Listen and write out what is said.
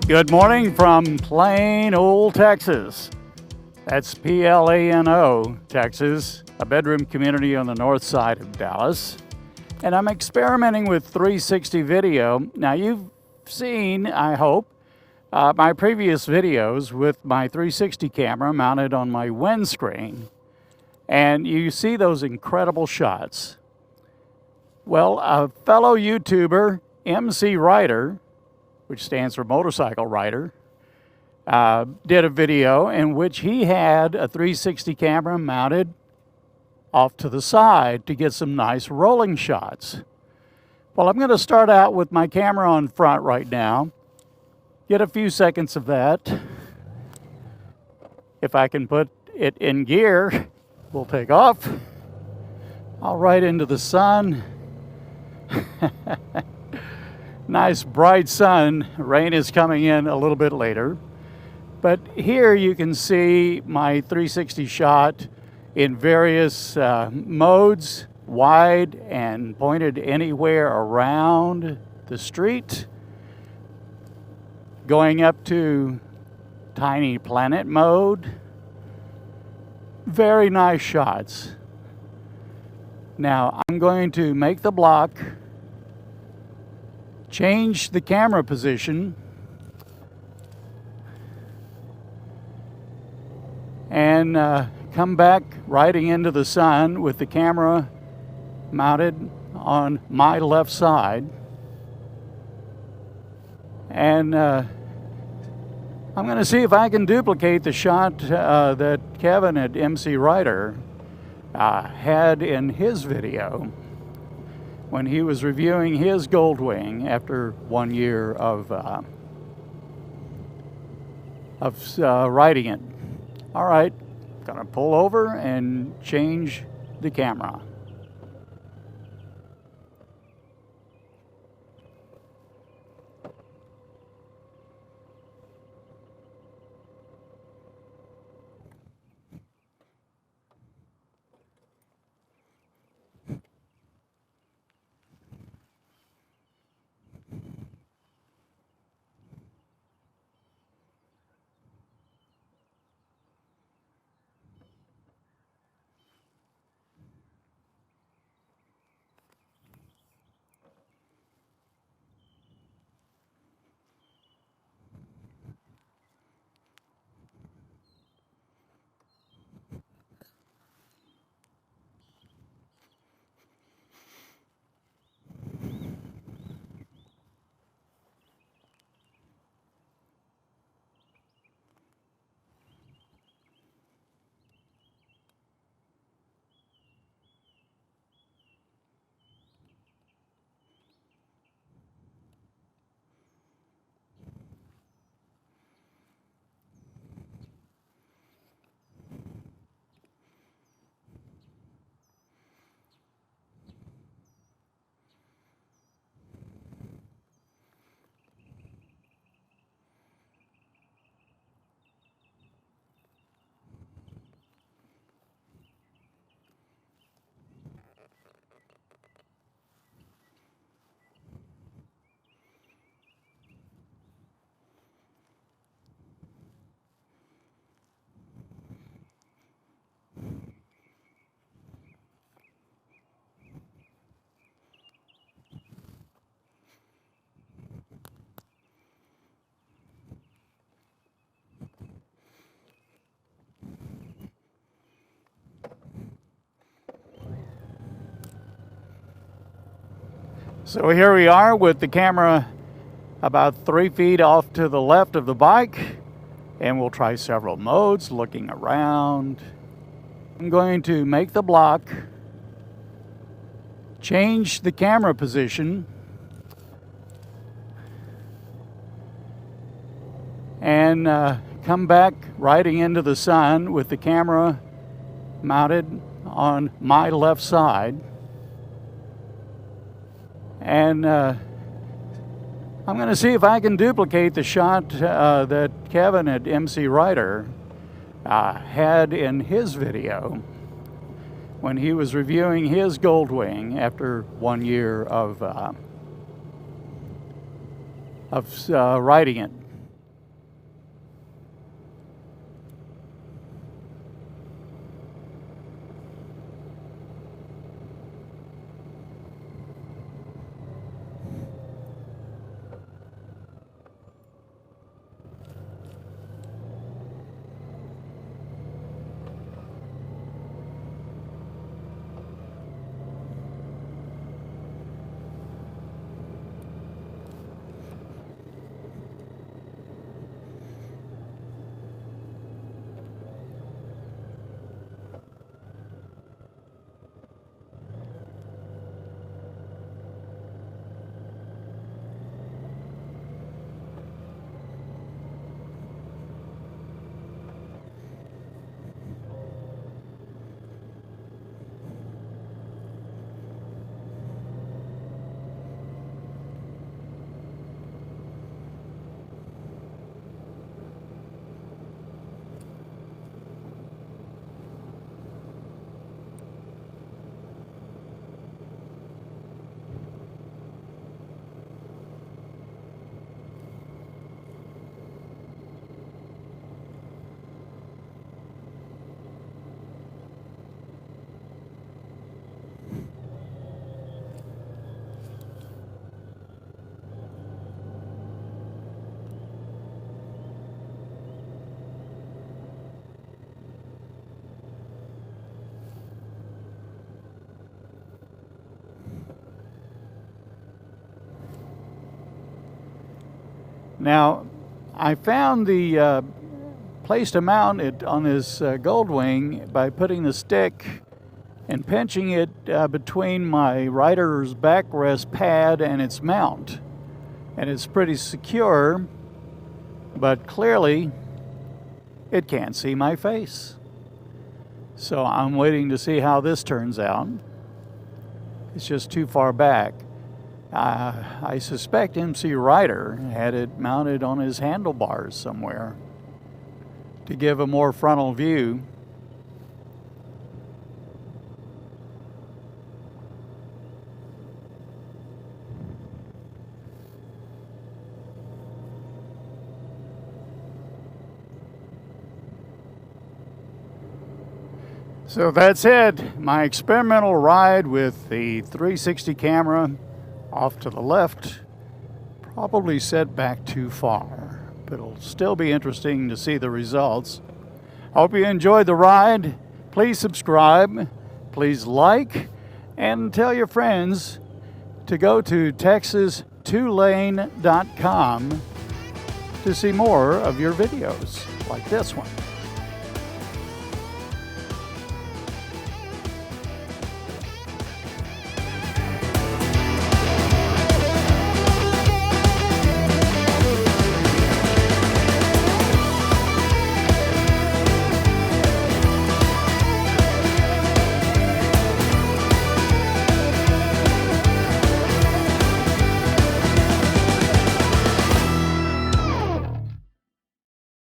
Good morning from plain old Texas. That's Plano, Texas, a bedroom community on the north side of Dallas. And I'm experimenting with 360 video. Now you've seen, I hope, my previous videos with my 360 camera mounted on my windscreen. And you see those incredible shots. Well, a fellow YouTuber, MC Rider, which stands for motorcycle rider, did a video in which he had a 360 camera mounted off to the side to get some nice rolling shots. Well, I'm going to start out with my camera on front right now, get a few seconds of that. If I can put it in gear, we'll take off. I'll right into the sun. Nice bright sun. Rain is coming in a little bit later. But here you can see my 360 shot in various modes, wide and pointed anywhere around the street, going up to tiny planet mode. Very nice shots. Now I'm going to make the block, change the camera position, and come back riding into the sun with the camera mounted on my left side. And I'm going to see if I can duplicate the shot that Kevin at MC Rider had in his video when he was reviewing his Goldwing after 1 year of riding it. All right, gonna pull over and change the camera. So here we are with the camera about 3 feet off to the left of the bike, and we'll try several modes, looking around. I'm going to make the block, change the camera position, and come back riding into the sun with the camera mounted on my left side. And I'm going to see if I can duplicate the shot that Kevin at MC Rider had in his video when he was reviewing his Goldwing after 1 year of riding it. Now, I found the place to mount it on this Goldwing by putting the stick and pinching it between my rider's backrest pad and its mount. And it's pretty secure, but clearly it can't see my face. So I'm waiting to see how this turns out. It's just too far back. I suspect MC Rider had it mounted on his handlebars somewhere to give a more frontal view. So that's it, my experimental ride with the 360 camera off to the left. Probably set back too far, but it'll still be interesting to see the results. Hope you enjoyed the ride. Please subscribe, please like, and tell your friends to go to texas2lane.com to see more of your videos like this one.